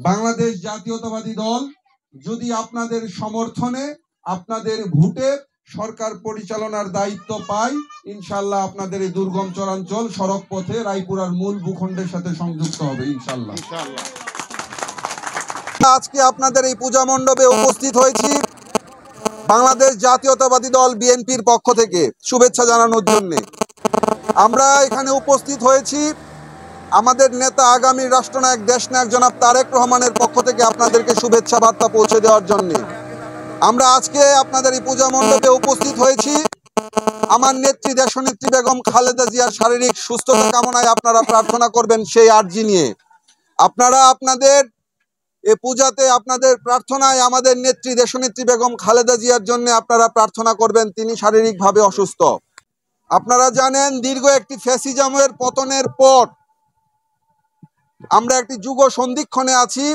বাংলাদেশ জাতীয়তাবাদী দল যদি আপনাদের সমর্থনে, আপনাদের ভোটে সরকার পরিচালনার দায়িত্ব পায়, ইনশাআল্লাহ আপনাদের এই দুর্গম চরাঞ্চল সড়ক পথে রায়পুরার মূল ভূখণ্ডের সাথে সংযুক্ত হবে ইনশাআল্লাহ। আজকে আপনাদের এই পূজা মণ্ডপে উপস্থিত হয়েছি বাংলাদেশ জাতীয়তাবাদী দল বিএনপির পক্ষ থেকে শুভেচ্ছা জানানোর জন্য। আমরা এখানে উপস্থিত হয়েছি আমাদের নেতা আগামী রাষ্ট্রনায়ক দেশনায়ক জনাব তারেক রহমানের পক্ষ থেকে আপনাদেরকে শুভেচ্ছা বার্তা পৌঁছে দেওয়ার জন্য। আমরা আজকে আপনাদের এই পূজা মণ্ডপে উপস্থিত হয়েছি আমার নেত্রী দেশনেত্রী বেগম খালেদা জিয়ার শারীরিক সুস্থতা কামনায় আপনারা প্রার্থনা করবেন সেই আর্জি নিয়ে। আপনারা আপনাদের এই পূজাতে আপনাদের প্রার্থনায় আমাদের নেত্রী দেশনেত্রী বেগম খালেদা জিয়ার জন্য আপনারা প্রার্থনা করবেন, তিনি শারীরিকভাবে অসুস্থ। আপনারা জানেন দীর্ঘ একটি ফ্যাসিজমের পতনের পর আমরা একটি যুগ সন্ধিক্ষণে আছি।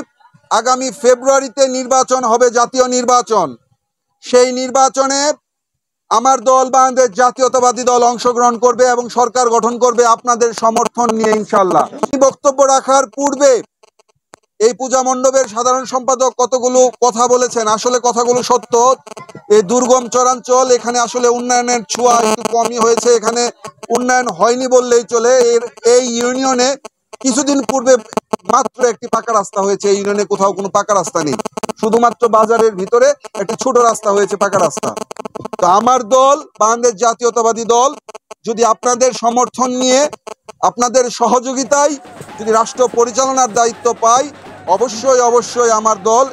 আগামী ফেব্রুয়ারিতে নির্বাচন হবে, জাতীয় নির্বাচন। সেই নির্বাচনে আমার দল বাংলাদেশ জাতীয়তাবাদী দল অংশগ্রহণ করবে এবং সরকার গঠন করবে আপনাদের সমর্থন নিয়ে ইনশাআল্লাহ। বক্তব্য রাখার পূর্বে এই পূজা মণ্ডপের সাধারণ সম্পাদক কতগুলো কথা বলেছেন, আসলে কথাগুলো সত্য। এই দুর্গম চরাঞ্চল, এখানে আসলে উন্নয়নের ছোঁয়া একটু কমই হয়েছে, এখানে উন্নয়ন হয়নি বললেই চলে। এই ইউনিয়নে কিছুদিন পূর্বে মাত্র একটি পাকা রাস্তা হয়েছে। এই ইউনিয়নে কোথাও কোনো পাকা রাস্তা নেই, শুধুমাত্র বাজারের ভিতরে একটি ছোট রাস্তা হয়েছে, পাকা রাস্তা। তো আমার দল বাংলাদেশ জাতীয়তাবাদী দল যদি আপনাদের সমর্থন নিয়ে, আপনাদের সহযোগিতায় যদি রাষ্ট্র পরিচালনার দায়িত্ব পায়, অবশ্যই অবশ্যই আমার দল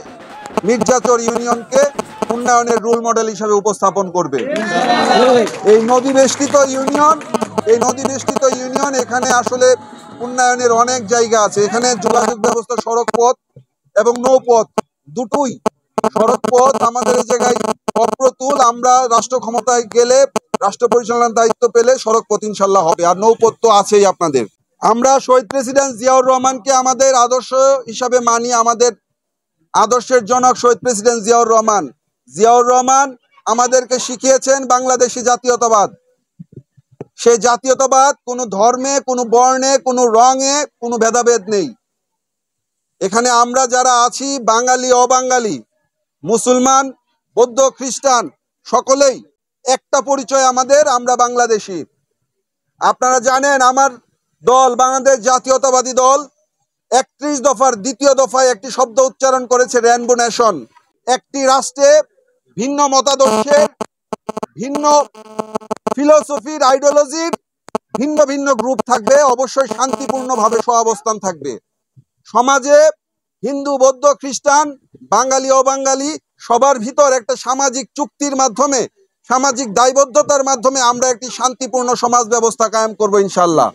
মির্জাচর ইউনিয়নকে উন্নয়নের রোল মডেল হিসেবে উপস্থাপন করবে। এই নদী বেষ্টিত ইউনিয়ন, এখানে আসলে উন্নয়নের অনেক জায়গা আছে। এখানে যোগাযোগ ব্যবস্থা, সড়ক পথ এবং নৌপথ দুটোই। সড়ক পথ আমাদের এই জায়গায় অপ্রতুল, আমরা রাষ্ট্র ক্ষমতায় গেলে, রাষ্ট্র পরিচালনার দায়িত্ব পেলে সড়ক পথ ইনশাল্লাহ হবে, আর নৌপথ তো আছেই আপনাদের। আমরা শহীদ প্রেসিডেন্ট জিয়াউর রহমানকে আমাদের আদর্শ হিসাবে মানি। আমাদের আদর্শের জনক শহীদ প্রেসিডেন্ট জিয়াউর রহমান আমাদেরকে শিখিয়েছেন বাংলাদেশি জাতীয়তাবাদ। সেই জাতীয়তাবাদ কোনো ধর্মে, কোনো বর্ণে, কোনো রঙে কোনো ভেদাভেদ নেই। এখানে আমরা যারা আছি, বাঙালি অবাঙালি, মুসলমান, বৌদ্ধ, খ্রিস্টান, সকলেই একটা পরিচয় আমাদের, আমরা বাংলাদেশি। আপনারা জানেন আমার দল বাংলাদেশ জাতীয়তাবাদী দল 31 দফার দ্বিতীয় দফায় একটি শব্দ উচ্চারণ করেছে, রেইনবো নেশন। একটি রাষ্ট্রে ভিন্ন মতাদর্শের, ভিন্ন ফিলোসফির, আইডিওলজির ভিন্ন ভিন্ন গ্রুপ থাকবে, অবশ্যই শান্তিপূর্ণভাবে সহাবস্থান থাকবে। সমাজে হিন্দু, বৌদ্ধ, খ্রিস্টান, বাঙালি অবাঙালি সবার ভিতর একটা সামাজিক চুক্তির মাধ্যমে, সামাজিক দায়বদ্ধতার মাধ্যমে আমরা একটি শান্তিপূর্ণ সমাজ ব্যবস্থা কায়েম করব ইনশাআল্লাহ।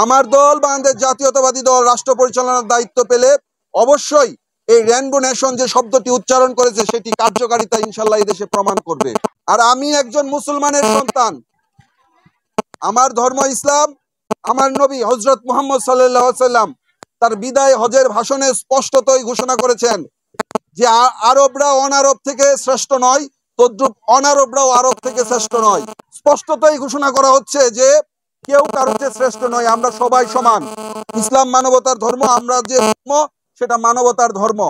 আমার দল বাংলাদেশ জাতীয়তাবাদী দল রাষ্ট্র পরিচালনার দায়িত্ব পেলে অবশ্যই এই রেইনবো নেশন যে শব্দটি উচ্চারণ করেছে সেটি কার্যকারিতা ইনশাআল্লাহ এই দেশে প্রমাণ করবে। আর আমি একজন মুসলমানের সন্তান, আমার ধর্ম ইসলাম। আমার নবী হযরত মুহাম্মদ সাল্লাল্লাহু আলাইহি ওয়াসাল্লাম তার বিদায় হজের ভাষণে স্পষ্টতই ঘোষণা করেছেন যে আরবরা অনারব থেকে শ্রেষ্ঠ নয়, তদ্রূপ অনারবরাও আরব থেকে শ্রেষ্ঠ নয়। স্পষ্টতই ঘোষণা করা হচ্ছে যে কেউ কারোর চেয়ে শ্রেষ্ঠ নয়, আমরা সবাই সমান। ইসলাম মানবতার ধর্ম, আমরা যে ধর্ম সেটা মানবতার ধর্ম।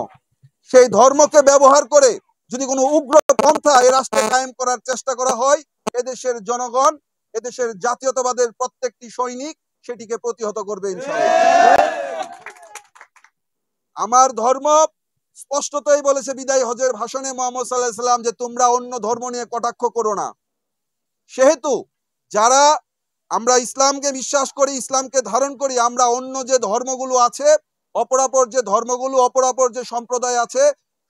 সেই ধর্মকে ব্যবহার করে যদি কোনো উগ্র পন্থা এই রাষ্ট্রে কায়েম করার চেষ্টা করা হয়, এদেশের জনগণ, এদেশের জাতীয়তাবাদের প্রত্যেকটি সৈনিক সেটিকে প্রতিহত করবে ইনশাআল্লাহ। আমার ধর্ম স্পষ্টতই বলেছে বিদায় হজের ভাষণে মুহাম্মদ সাল্লাল্লাহু আলাইহি সাল্লাম যে তোমরা অন্য ধর্ম নিয়ে কটাক্ষ করো না। সেহেতু যারা আমরা ইসলামকে বিশ্বাস করি, ইসলামকে ধারণ করি, আমরা অন্য যে ধর্মগুলো আছে, অপরাপর যে ধর্মগুলো, অপরাপর যে সম্প্রদায় আছে,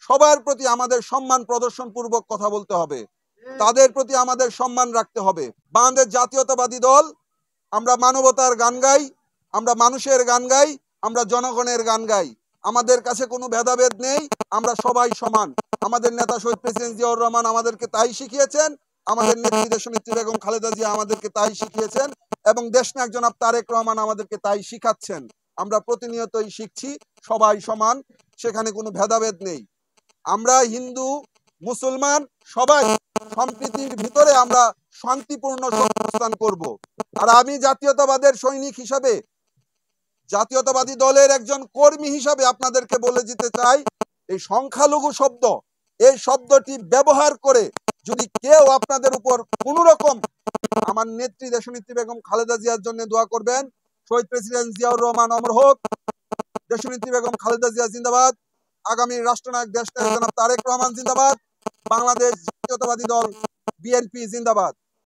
সবার প্রতি আমাদের সম্মান প্রদর্শন পূর্বক কথা বলতে হবে, তাদের প্রতি আমাদের সম্মান রাখতে হবে। বাংলাদেশ জাতীয়তাবাদী দল আমরা মানবতার গান গাই, আমরা মানুষের গান গাই, আমরা জনগণের গান গাই। আমাদের কাছে কোনো ভেদাভেদ নেই, আমরা সবাই সমান। আমাদের নেতা শহীদ প্রেসিডেন্ট জিয়াউর রহমান আমাদেরকে তাই শিখিয়েছেন, আমাদের নেত্রী দেশনেত্রী বেগম খালেদা জিয়া আমাদেরকে তাই শিখিয়েছেন, এবং দেশনায়ক জনাব তারেক রহমান আমাদেরকে তাই শিখাচ্ছেন। আমরা প্রতিনিয়তই শিখছি, সবাই সমান, সেখানে কোনো ভেদাভেদ নেই। আমরা হিন্দু মুসলমান সবাই সম্প্রীতির ভিতরে আমরা শান্তিপূর্ণ অবস্থান করব। আর আমি জাতীয়তাবাদের সৈনিক হিসাবে, জাতীয়তাবাদী দলের একজন কর্মী হিসাবে আপনাদেরকে বলে দিতে চাই, এই সংখ্যালঘু শব্দ, এই শব্দটি ব্যবহার করে যদি কেউ আপনাদের উপর কোন রকম, আমার নেত্রী দেশনেত্রী বেগম খালেদা জিয়ার জন্য দোয়া করবেন। শহীদ প্রেসিডেন্ট জিয়াউর রহমান অমর হোক, দেশনেত্রী বেগম খালেদা জিয়া জিন্দাবাদ, আগামী রাষ্ট্রনায়ক দেশনায়ক জনাব তারেক রহমান জিন্দাবাদ, বাংলাদেশ জাতীয়তাবাদী দল বিএনপি জিন্দাবাদ।